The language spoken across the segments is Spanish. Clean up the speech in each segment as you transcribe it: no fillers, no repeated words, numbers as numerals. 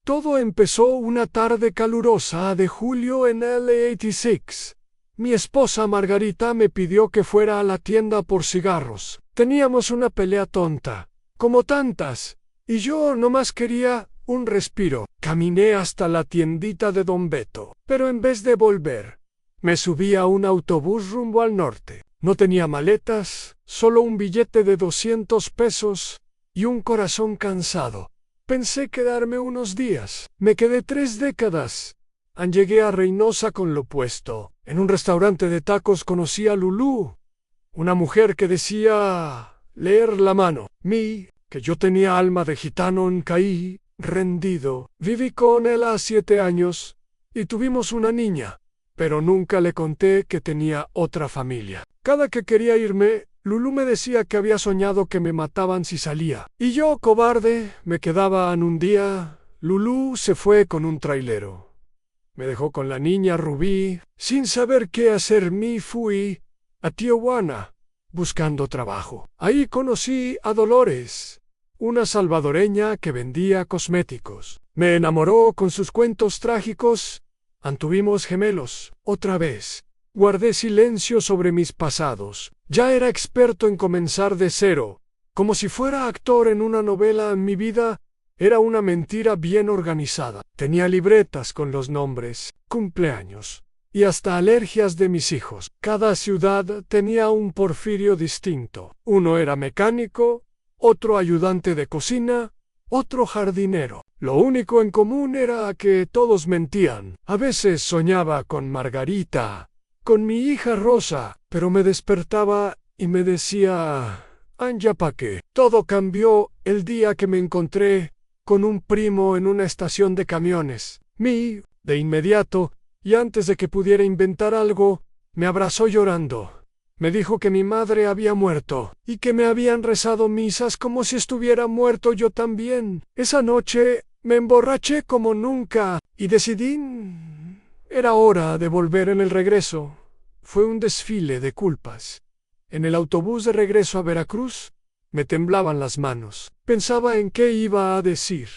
Todo empezó una tarde calurosa de julio en el 86. Mi esposa Margarita me pidió que fuera a la tienda por cigarros. Teníamos una pelea tonta, como tantas, y yo nomás quería un respiro. Caminé hasta la tiendita de Don Beto, pero en vez de volver, me subí a un autobús rumbo al norte. No tenía maletas, solo un billete de 200 pesos y un corazón cansado. Pensé quedarme unos días. Me quedé 3 décadas. Llegué a Reynosa con lo puesto. En un restaurante de tacos conocí a Lulú, una mujer que decía leer la mano. Que yo tenía alma de gitano, caí rendido. Viví con él a 7 años y tuvimos una niña, pero nunca le conté que tenía otra familia. Cada que quería irme, Lulú me decía que había soñado que me mataban si salía. Y yo, cobarde, me quedaba en un día. Lulú se fue con un trailero. Me dejó con la niña Rubí. Sin saber qué hacer, fui a Tijuana buscando trabajo. Ahí conocí a Dolores, una salvadoreña que vendía cosméticos. Me enamoró con sus cuentos trágicos. Tuvimos gemelos. Otra vez. Guardé silencio sobre mis pasados. Ya era experto en comenzar de cero, como si fuera actor en una novela. Mi vida era una mentira bien organizada. Tenía libretas con los nombres, cumpleaños y hasta alergias de mis hijos. Cada ciudad tenía un Porfirio distinto. Uno era mecánico, otro ayudante de cocina, otro jardinero. Lo único en común era que todos mentían. A veces soñaba con Margarita, con mi hija Rosa, pero me despertaba y me decía, «Anja, ¿pa' qué?». Todo cambió el día que me encontré con un primo en una estación de camiones. De inmediato, y antes de que pudiera inventar algo, me abrazó llorando. Me dijo que mi madre había muerto y que me habían rezado misas como si estuviera muerto yo también. Esa noche me emborraché como nunca y decidí era hora de volver. En el regreso fue un desfile de culpas. En el autobús de regreso a Veracruz me temblaban las manos. Pensaba en qué iba a decir,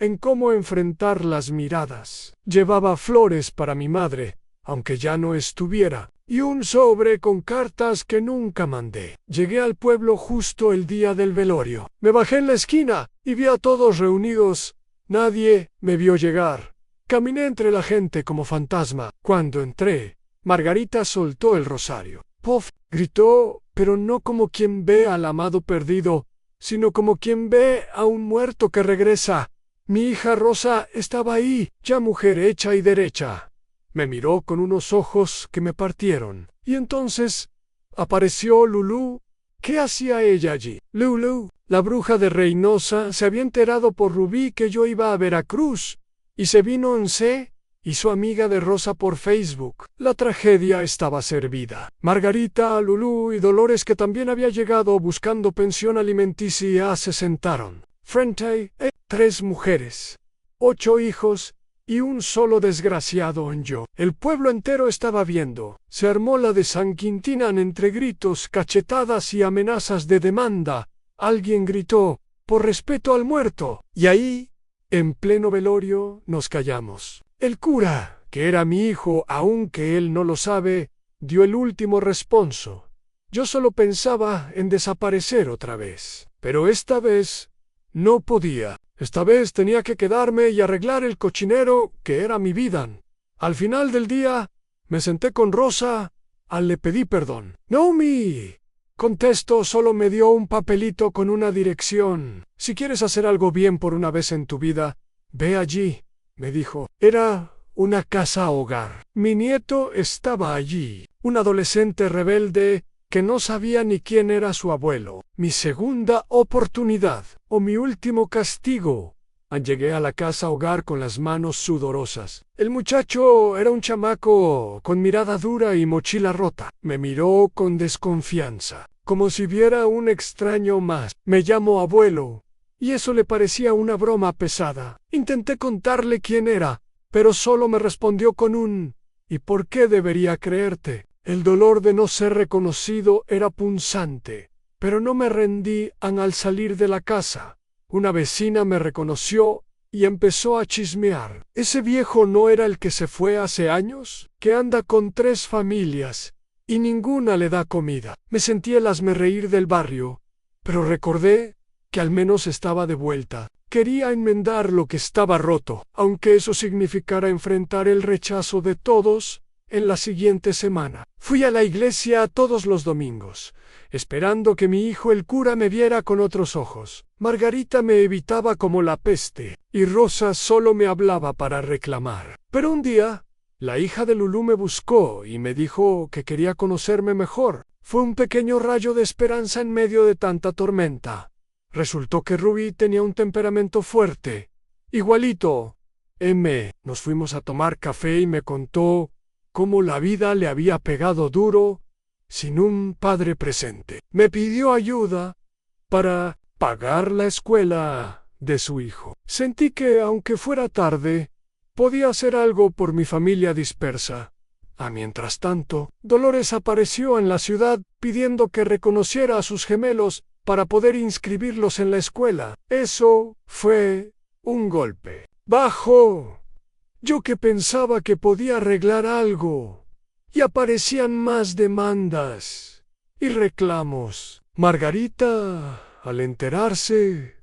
en cómo enfrentar las miradas. Llevaba flores para mi madre, aunque ya no estuviera, y un sobre con cartas que nunca mandé. Llegué al pueblo justo el día del velorio. Me bajé en la esquina y vi a todos reunidos. Nadie me vio llegar. Caminé entre la gente como fantasma. Cuando entré, Margarita soltó el rosario. «Pof», gritó, pero no como quien ve al amado perdido, sino como quien ve a un muerto que regresa. Mi hija Rosa estaba ahí, ya mujer hecha y derecha. Me miró con unos ojos que me partieron. Y entonces apareció Lulú. ¿Qué hacía ella allí? Lulú, la bruja de Reynosa, se había enterado por Rubí que yo iba a Veracruz, y se vino en C y su amiga de Rosa por Facebook. La tragedia estaba servida. Margarita, Lulú y Dolores, que también había llegado buscando pensión alimenticia, se sentaron. Frente a 3 mujeres, 8 hijos y un solo desgraciado en yo. El pueblo entero estaba viendo. Se armó la de San Quintín entre gritos, cachetadas y amenazas de demanda. Alguien gritó, «por respeto al muerto». Y ahí, en pleno velorio, nos callamos. El cura, que era mi hijo, aunque él no lo sabe, dio el último responso. Yo solo pensaba en desaparecer otra vez. Pero esta vez no podía. Esta vez tenía que quedarme y arreglar el cochinero que era mi vida. Al final del día, me senté con Rosa. Le pedí perdón. «No, contestó, solo me dio un papelito con una dirección. Si quieres hacer algo bien por una vez en tu vida, ve allí», me dijo. Era una casa hogar. Mi nieto estaba allí, un adolescente rebelde que no sabía ni quién era su abuelo. Mi segunda oportunidad, o mi último castigo. Llegué a la casa hogar con las manos sudorosas. El muchacho era un chamaco con mirada dura y mochila rota. Me miró con desconfianza, como si viera un extraño más. «Me llamo abuelo», y eso le parecía una broma pesada. Intenté contarle quién era, pero solo me respondió con un «¿y por qué debería creerte?». El dolor de no ser reconocido era punzante, pero no me rendí al salir de la casa. Una vecina me reconoció y empezó a chismear. ¿Ese viejo no era el que se fue hace años? Que anda con 3 familias y ninguna le da comida. Me sentí el hazmerreír del barrio, pero recordé que al menos estaba de vuelta. Quería enmendar lo que estaba roto, aunque eso significara enfrentar el rechazo de todos en la siguiente semana. Fui a la iglesia todos los domingos, esperando que mi hijo el cura me viera con otros ojos. Margarita me evitaba como la peste, y Rosa solo me hablaba para reclamar. Pero un día, la hija de Lulú me buscó y me dijo que quería conocerme mejor. Fue un pequeño rayo de esperanza en medio de tanta tormenta. Resultó que Ruby tenía un temperamento fuerte, igualito. Nos fuimos a tomar café y me contó cómo la vida le había pegado duro sin un padre presente. Me pidió ayuda para pagar la escuela de su hijo. Sentí que, aunque fuera tarde, podía hacer algo por mi familia dispersa. Mientras tanto, Dolores apareció en la ciudad pidiendo que reconociera a sus gemelos para poder inscribirlos en la escuela. Eso fue un golpe bajo. Yo que pensaba que podía arreglar algo, y aparecían más demandas y reclamos. Margarita, al enterarse,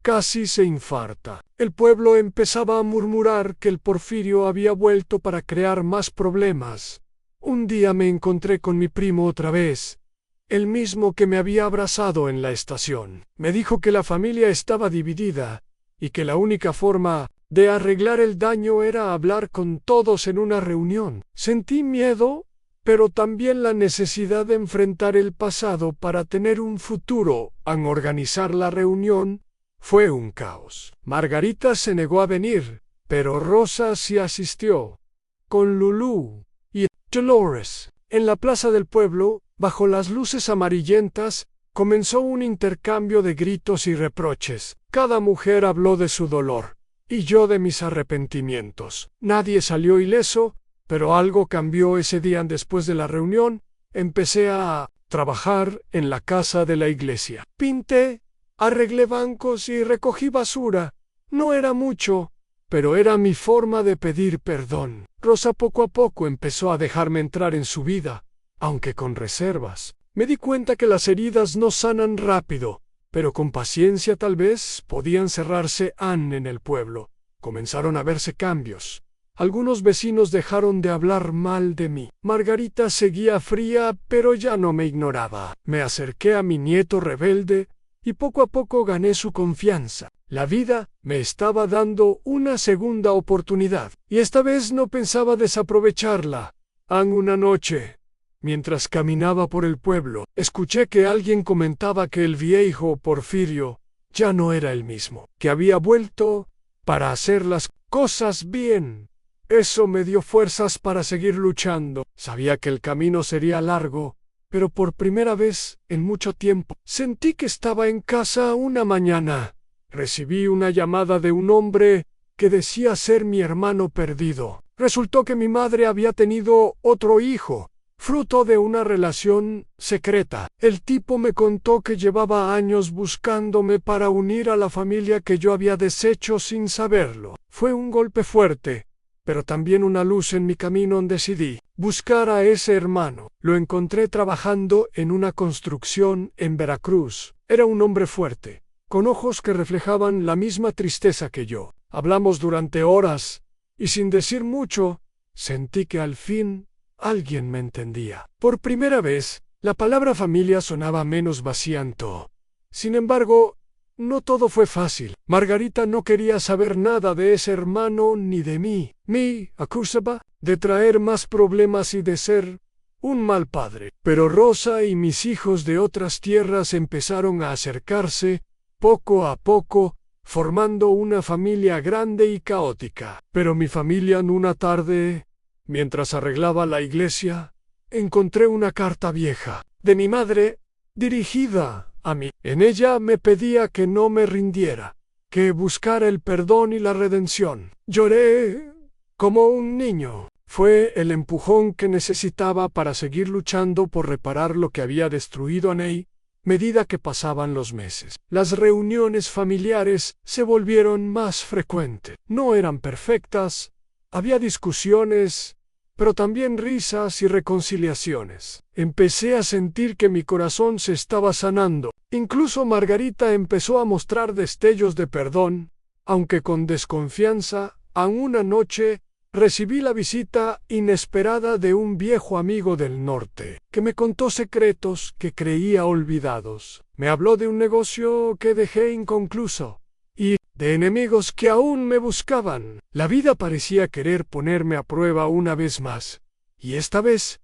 casi se infarta. El pueblo empezaba a murmurar que el Porfirio había vuelto para crear más problemas. Un día me encontré con mi primo otra vez, el mismo que me había abrazado en la estación. Me dijo que la familia estaba dividida y que la única forma de arreglar el daño era hablar con todos en una reunión. Sentí miedo, pero también la necesidad de enfrentar el pasado para tener un futuro. Al organizar la reunión, fue un caos. Margarita se negó a venir, pero Rosa sí asistió, con Lulú y Dolores. En la plaza del pueblo, bajo las luces amarillentas, comenzó un intercambio de gritos y reproches. Cada mujer habló de su dolor, y yo de mis arrepentimientos. Nadie salió ileso, pero algo cambió ese día. Después de la reunión, empecé a trabajar en la casa de la iglesia. Pinté, arreglé bancos y recogí basura. No era mucho, pero era mi forma de pedir perdón. Rosa poco a poco empezó a dejarme entrar en su vida, aunque con reservas. Me di cuenta que las heridas no sanan rápido, pero con paciencia tal vez podían cerrarse. En el pueblo comenzaron a verse cambios. Algunos vecinos dejaron de hablar mal de mí. Margarita seguía fría, pero ya no me ignoraba. Me acerqué a mi nieto rebelde y poco a poco gané su confianza. La vida me estaba dando una segunda oportunidad, y esta vez no pensaba desaprovecharla. Una noche, mientras caminaba por el pueblo, escuché que alguien comentaba que el viejo Porfirio ya no era el mismo, que había vuelto para hacer las cosas bien. Eso me dio fuerzas para seguir luchando. Sabía que el camino sería largo, pero por primera vez en mucho tiempo sentí que estaba en casa. Una mañana recibí una llamada de un hombre que decía ser mi hermano perdido. Resultó que mi madre había tenido otro hijo, fruto de una relación secreta. El tipo me contó que llevaba años buscándome para unir a la familia que yo había deshecho sin saberlo. Fue un golpe fuerte, pero también una luz en mi camino. Decidí buscar a ese hermano. Lo encontré trabajando en una construcción en Veracruz. Era un hombre fuerte, con ojos que reflejaban la misma tristeza que yo. Hablamos durante horas, y sin decir mucho, sentí que al fin alguien me entendía. Por primera vez, la palabra familia sonaba menos vacía en todo. Sin embargo, no todo fue fácil. Margarita no quería saber nada de ese hermano ni de mí. Me acusaba de traer más problemas y de ser un mal padre. Pero Rosa y mis hijos de otras tierras empezaron a acercarse, poco a poco, formando una familia grande y caótica. Pero mi familia, en una tarde, mientras arreglaba la iglesia, encontré una carta vieja de mi madre, dirigida a mí. En ella me pedía que no me rindiera, que buscara el perdón y la redención. Lloré como un niño. Fue el empujón que necesitaba para seguir luchando por reparar lo que había destruido a Ney medida que pasaban los meses. Las reuniones familiares se volvieron más frecuentes. No eran perfectas, había discusiones, pero también risas y reconciliaciones. Empecé a sentir que mi corazón se estaba sanando. Incluso Margarita empezó a mostrar destellos de perdón, aunque con desconfianza. Aún una noche recibí la visita inesperada de un viejo amigo del norte, que me contó secretos que creía olvidados. Me habló de un negocio que dejé inconcluso y de enemigos que aún me buscaban. La vida parecía querer ponerme a prueba una vez más, y esta vez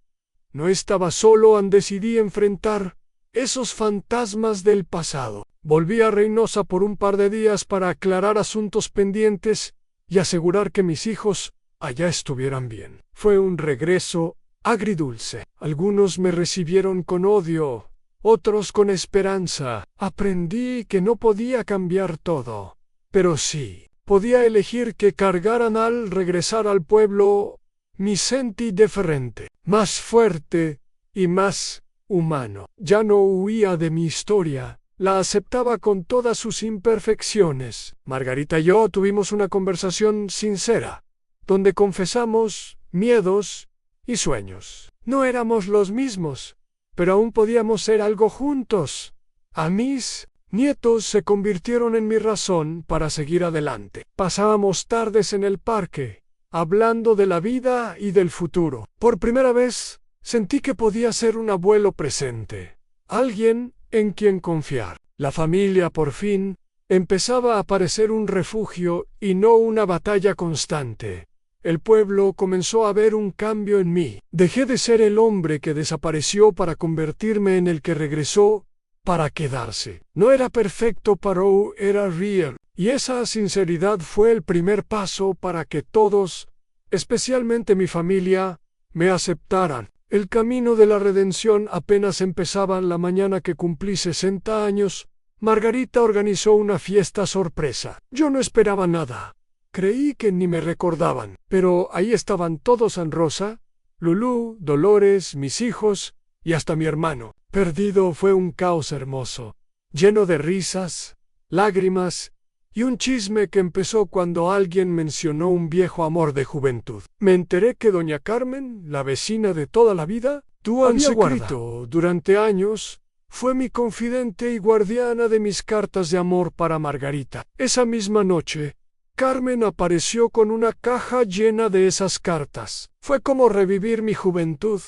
no estaba solo. Decidí enfrentar esos fantasmas del pasado. Volví a Reynosa por un par de días para aclarar asuntos pendientes y asegurar que mis hijos allá estuvieran bien. Fue un regreso agridulce. Algunos me recibieron con odio, otros con esperanza. Aprendí que no podía cambiar todo, pero sí podía elegir que cargaran. Al regresar al pueblo, me sentí diferente, más fuerte y más humano. Ya no huía de mi historia, la aceptaba con todas sus imperfecciones. Margarita y yo tuvimos una conversación sincera, donde confesamos miedos y sueños. No éramos los mismos, pero aún podíamos ser algo juntos. A mis nietos se convirtieron en mi razón para seguir adelante. Pasábamos tardes en el parque, hablando de la vida y del futuro. Por primera vez sentí que podía ser un abuelo presente, alguien en quien confiar. La familia por fin empezaba a parecer un refugio y no una batalla constante. El pueblo comenzó a ver un cambio en mí. Dejé de ser el hombre que desapareció para convertirme en el que regresó para quedarse. No era perfecto, pero era real. Y esa sinceridad fue el primer paso para que todos, especialmente mi familia, me aceptaran. El camino de la redención apenas empezaba. La mañana que cumplí 60 años, Margarita organizó una fiesta sorpresa. Yo no esperaba nada. Creí que ni me recordaban, pero ahí estaban todos en rosa: Lulú, Dolores, mis hijos y hasta mi hermano. Perdido. Fue un caos hermoso, lleno de risas, lágrimas y un chisme que empezó cuando alguien mencionó un viejo amor de juventud. Me enteré que doña Carmen, la vecina de toda la vida, había escrito durante años, fue mi confidente y guardiana de mis cartas de amor para Margarita. Esa misma noche, Carmen apareció con una caja llena de esas cartas. Fue como revivir mi juventud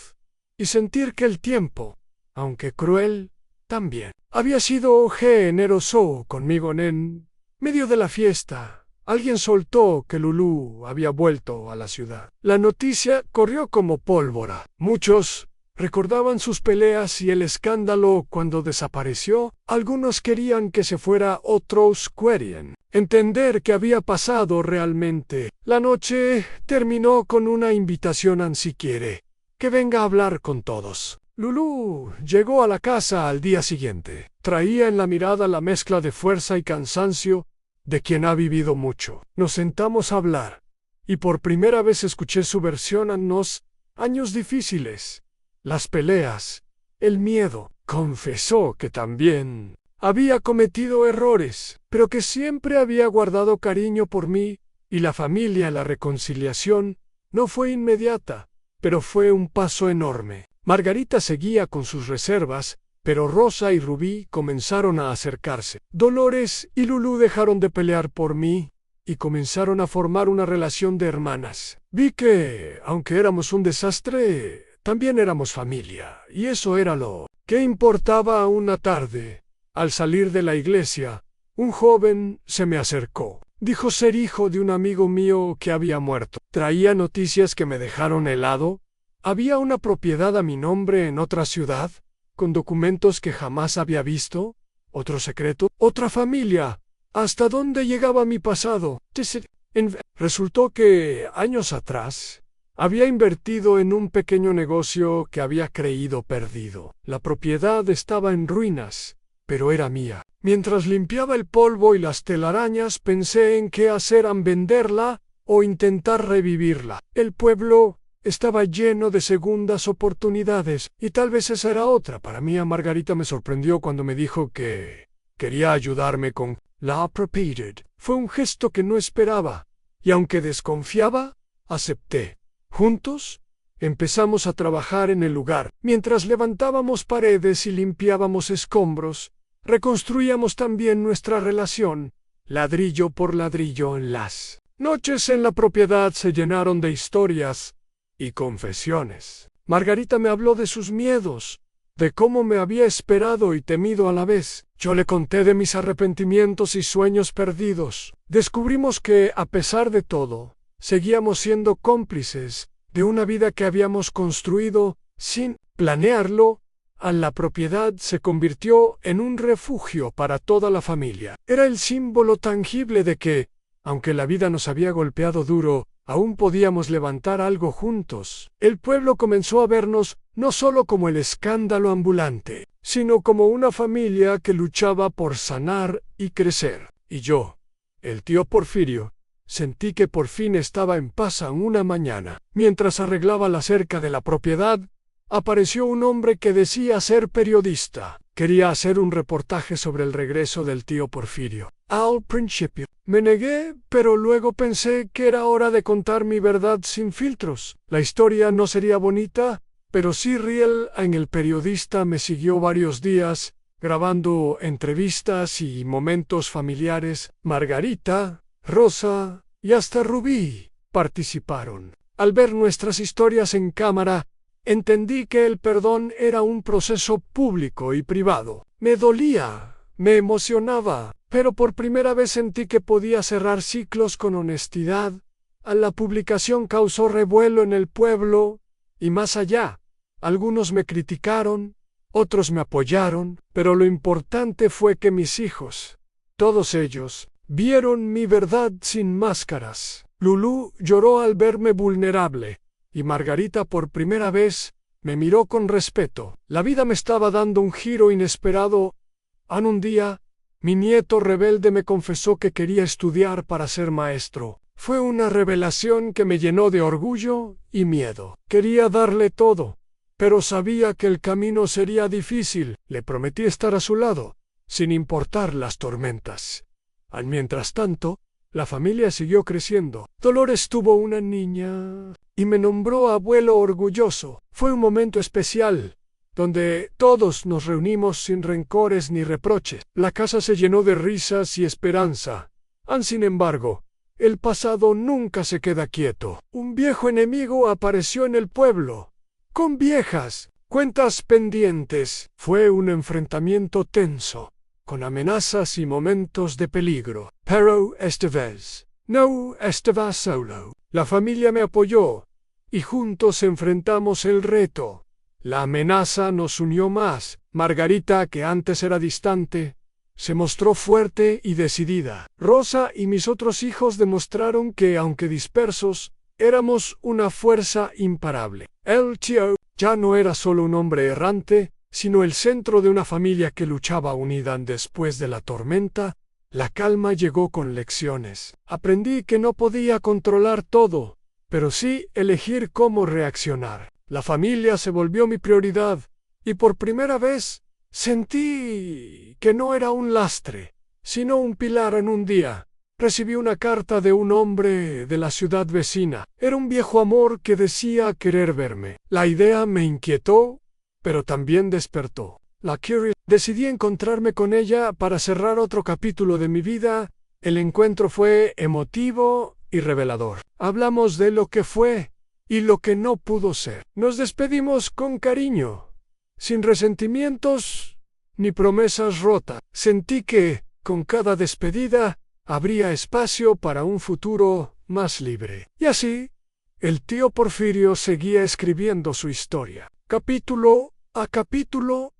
y sentir que el tiempo, aunque cruel, también había sido generoso conmigo. En medio de la fiesta, alguien soltó que Lulú había vuelto a la ciudad. La noticia corrió como pólvora. Muchos recordaban sus peleas y el escándalo cuando desapareció. Algunos querían que se fuera, otros querían entender qué había pasado realmente. La noche terminó con una invitación: si quiere, que venga a hablar con todos. Lulú llegó a la casa al día siguiente. Traía en la mirada la mezcla de fuerza y cansancio de quien ha vivido mucho. Nos sentamos a hablar, y por primera vez escuché su versión a los años difíciles, las peleas, el miedo. Confesó que también había cometido errores, pero que siempre había guardado cariño por mí y la familia. La reconciliación no fue inmediata, pero fue un paso enorme. Margarita seguía con sus reservas, pero Rosa y Rubí comenzaron a acercarse. Dolores y Lulú dejaron de pelear por mí y comenzaron a formar una relación de hermanas. Vi que, aunque éramos un desastre, también éramos familia, y eso era lo que importaba. Una tarde, al salir de la iglesia, un joven se me acercó. Dijo ser hijo de un amigo mío que había muerto. Traía noticias que me dejaron helado. Había una propiedad a mi nombre en otra ciudad, con documentos que jamás había visto, otro secreto, otra familia. ¿Hasta dónde llegaba mi pasado? Resultó que, años atrás, había invertido en un pequeño negocio que había creído perdido. La propiedad estaba en ruinas, pero era mía. Mientras limpiaba el polvo y las telarañas, pensé en qué hacer: venderla o intentar revivirla. El pueblo estaba lleno de segundas oportunidades, y tal vez esa era otra. Para mí, a Margarita me sorprendió cuando me dijo que quería ayudarme con la Appropriated. Fue un gesto que no esperaba, y aunque desconfiaba, acepté. Juntos, empezamos a trabajar en el lugar. Mientras levantábamos paredes y limpiábamos escombros, reconstruíamos también nuestra relación, ladrillo por ladrillo. Las noches en la propiedad se llenaron de historias y confesiones. Margarita me habló de sus miedos, de cómo me había esperado y temido a la vez. Yo le conté de mis arrepentimientos y sueños perdidos. Descubrimos que, a pesar de todo, seguíamos siendo cómplices de una vida que habíamos construido sin planearlo. La propiedad se convirtió en un refugio para toda la familia. Era el símbolo tangible de que, aunque la vida nos había golpeado duro, aún podíamos levantar algo juntos. El pueblo comenzó a vernos no solo como el escándalo ambulante, sino como una familia que luchaba por sanar y crecer. Y yo, el tío Porfirio, sentí que por fin estaba en paz. Una mañana, mientras arreglaba la cerca de la propiedad, apareció un hombre que decía ser periodista. Quería hacer un reportaje sobre el regreso del tío Porfirio. Al principio me negué, pero luego pensé que era hora de contar mi verdad sin filtros. La historia no sería bonita, pero sí real. El periodista me siguió varios días, grabando entrevistas y momentos familiares. Margarita, Rosa y hasta Rubí participaron. Al ver nuestras historias en cámara, entendí que el perdón era un proceso público y privado. Me dolía, me emocionaba, pero por primera vez sentí que podía cerrar ciclos con honestidad. La publicación causó revuelo en el pueblo y más allá. Algunos me criticaron, otros me apoyaron, pero lo importante fue que mis hijos, todos ellos, vieron mi verdad sin máscaras. Lulú lloró al verme vulnerable, y Margarita por primera vez me miró con respeto. La vida me estaba dando un giro inesperado. Un día, mi nieto rebelde me confesó que quería estudiar para ser maestro. Fue una revelación que me llenó de orgullo y miedo. Quería darle todo, pero sabía que el camino sería difícil. Le prometí estar a su lado, sin importar las tormentas. Mientras tanto, la familia siguió creciendo. Dolores tuvo una niña y me nombró abuelo orgulloso. Fue un momento especial, donde todos nos reunimos sin rencores ni reproches. La casa se llenó de risas y esperanza. Sin embargo, el pasado nunca se queda quieto. Un viejo enemigo apareció en el pueblo, con viejas cuentas pendientes. Fue un enfrentamiento tenso, con amenazas y momentos de peligro. Pero esta vez, no estaba solo. La familia me apoyó, y juntos enfrentamos el reto. La amenaza nos unió más. Margarita, que antes era distante, se mostró fuerte y decidida. Rosa y mis otros hijos demostraron que, aunque dispersos, éramos una fuerza imparable. El tío ya no era solo un hombre errante, sino el centro de una familia que luchaba unida. Después de la tormenta, la calma llegó con lecciones. Aprendí que no podía controlar todo, pero sí elegir cómo reaccionar. La familia se volvió mi prioridad, y por primera vez sentí que no era un lastre, sino un pilar. Un día, recibí una carta de un hombre de la ciudad vecina. Era un viejo amor que decía querer verme. La idea me inquietó, pero también despertó la curiosidad. Decidí encontrarme con ella para cerrar otro capítulo de mi vida. El encuentro fue emotivo y revelador. Hablamos de lo que fue y lo que no pudo ser. Nos despedimos con cariño, sin resentimientos ni promesas rotas. Sentí que, con cada despedida, habría espacio para un futuro más libre. Y así, el tío Porfirio seguía escribiendo su historia. Capítulo a capítulo,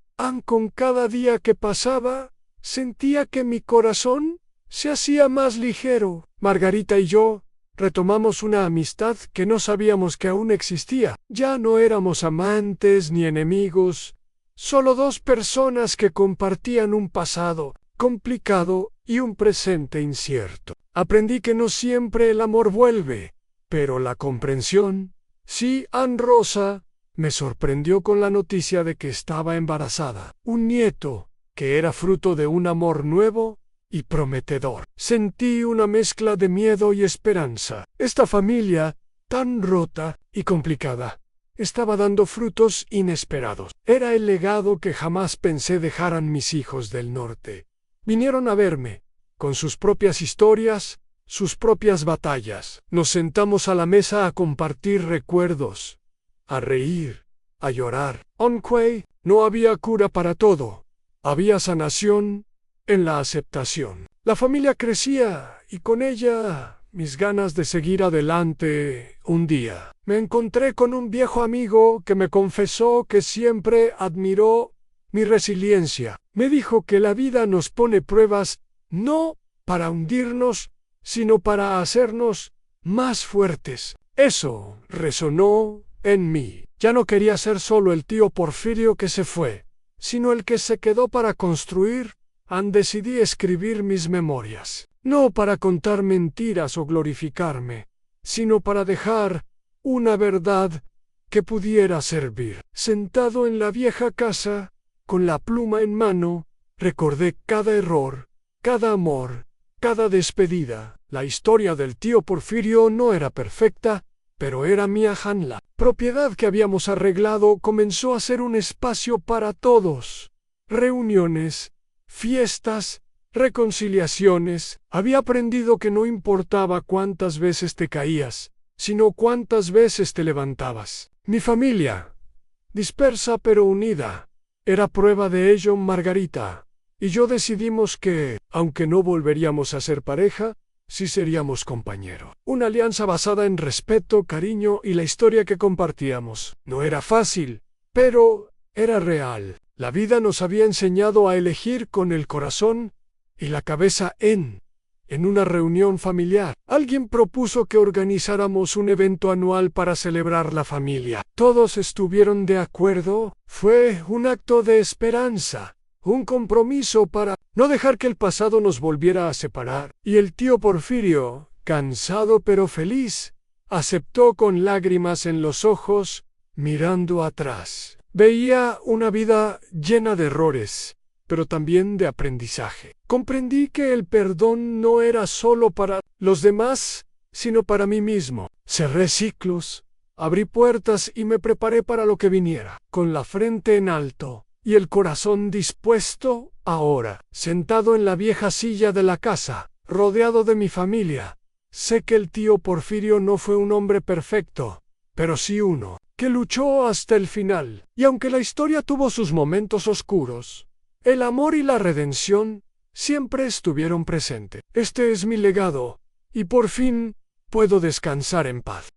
con cada día que pasaba, sentía que mi corazón se hacía más ligero. Margarita y yo retomamos una amistad que no sabíamos que aún existía. Ya no éramos amantes ni enemigos, solo dos personas que compartían un pasado complicado y un presente incierto. Aprendí que no siempre el amor vuelve, pero la comprensión Sí, Aunt Rosa me sorprendió con la noticia de que estaba embarazada. Un nieto, que era fruto de un amor nuevo y prometedor. Sentí una mezcla de miedo y esperanza. Esta familia, tan rota y complicada, estaba dando frutos inesperados. Era el legado que jamás pensé dejaran mis hijos del norte. Vinieron a verme, con sus propias historias, sus propias batallas. Nos sentamos a la mesa a compartir recuerdos, a reír, a llorar. Aunque no había cura para todo, había sanación en la aceptación. La familia crecía y con ella mis ganas de seguir adelante. Un día me encontré con un viejo amigo que me confesó que siempre admiró mi resiliencia. Me dijo que la vida nos pone pruebas no para hundirnos, sino para hacernos más fuertes. Eso resonó en mí. Ya no quería ser solo el tío Porfirio que se fue, sino el que se quedó para construir. Decidí escribir mis memorias, no para contar mentiras o glorificarme, sino para dejar una verdad que pudiera servir. Sentado en la vieja casa, con la pluma en mano, recordé cada error, cada amor, cada despedida. La historia del tío Porfirio no era perfecta, pero era mi La propiedad que habíamos arreglado comenzó a ser un espacio para todos. Reuniones, fiestas, reconciliaciones. Había aprendido que no importaba cuántas veces te caías, sino cuántas veces te levantabas. Mi familia, dispersa pero unida, era prueba de ello. Margarita y yo decidimos que, aunque no volveríamos a ser pareja, sí seríamos compañeros. Una alianza basada en respeto, cariño y la historia que compartíamos. No era fácil, pero era real. La vida nos había enseñado a elegir con el corazón y la cabeza. En una reunión familiar, alguien propuso que organizáramos un evento anual para celebrar la familia. Todos estuvieron de acuerdo. Fue un acto de esperanza, un compromiso para no dejar que el pasado nos volviera a separar. Y el tío Porfirio, cansado pero feliz, aceptó con lágrimas en los ojos, mirando atrás. Veía una vida llena de errores, pero también de aprendizaje. Comprendí que el perdón no era solo para los demás, sino para mí mismo. Cerré ciclos, abrí puertas y me preparé para lo que viniera, con la frente en alto y el corazón dispuesto. Ahora, sentado en la vieja silla de la casa, rodeado de mi familia, sé que el tío Porfirio no fue un hombre perfecto, pero sí uno que luchó hasta el final. Y aunque la historia tuvo sus momentos oscuros, el amor y la redención siempre estuvieron presentes. Este es mi legado, y por fin puedo descansar en paz.